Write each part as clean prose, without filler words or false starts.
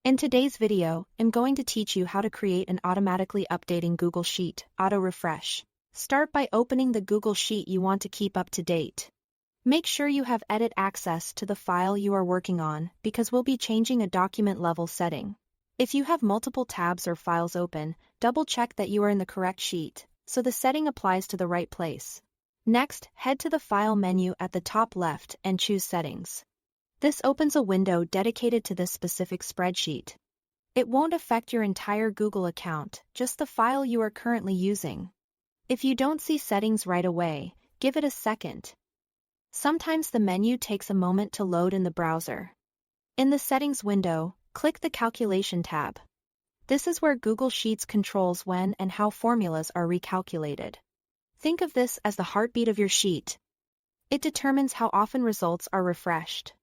In today's video, I'm going to teach you how to create an automatically updating Google Sheet, auto refresh. Start by opening the Google Sheet you want to keep up to date. Make sure you have edit access to the file you are working on because we'll be changing a document level setting. If you have multiple tabs or files open, double check that you are in the correct sheet, so the setting applies to the right place. Next, head to the File menu at the top left and choose Settings. This opens a window dedicated to this specific spreadsheet. It won't affect your entire Google account, just the file you are currently using. If you don't see settings right away, give it a second. Sometimes the menu takes a moment to load in the browser. In the Settings window, click the Calculation tab. This is where Google Sheets controls when and how formulas are recalculated. Think of this as the heartbeat of your sheet. It determines how often results are refreshed,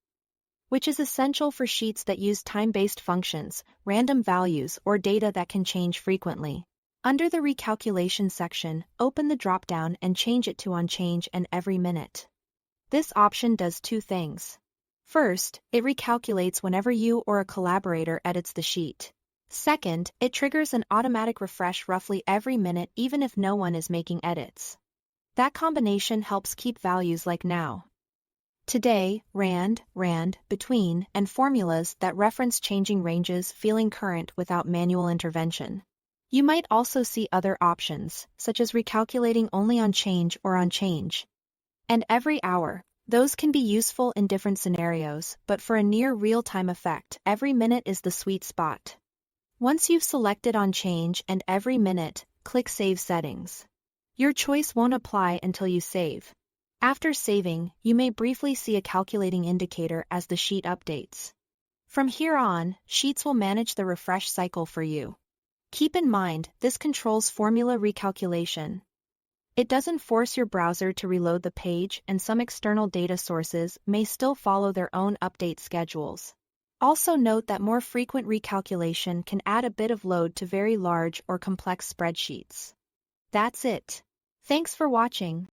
which is essential for sheets that use time-based functions, random values, or data that can change frequently. Under the Recalculation section, open the drop-down and change it to On Change and Every Minute. This option does two things. First, it recalculates whenever you or a collaborator edits the sheet. Second, it triggers an automatic refresh roughly every minute even if no one is making edits. That combination helps keep values like now, today, rand, between, and formulas that reference changing ranges feeling current without manual intervention. You might also see other options, such as recalculating only on change or on change and every hour. Those can be useful in different scenarios, but for a near real-time effect, every minute is the sweet spot. Once you've selected on change and every minute, click Save Settings. Your choice won't apply until you save. After saving, you may briefly see a calculating indicator as the sheet updates. From here on, Sheets will manage the refresh cycle for you. Keep in mind, this controls formula recalculation. It doesn't force your browser to reload the page, and some external data sources may still follow their own update schedules. Also note that more frequent recalculation can add a bit of load to very large or complex spreadsheets. That's it. Thanks for watching.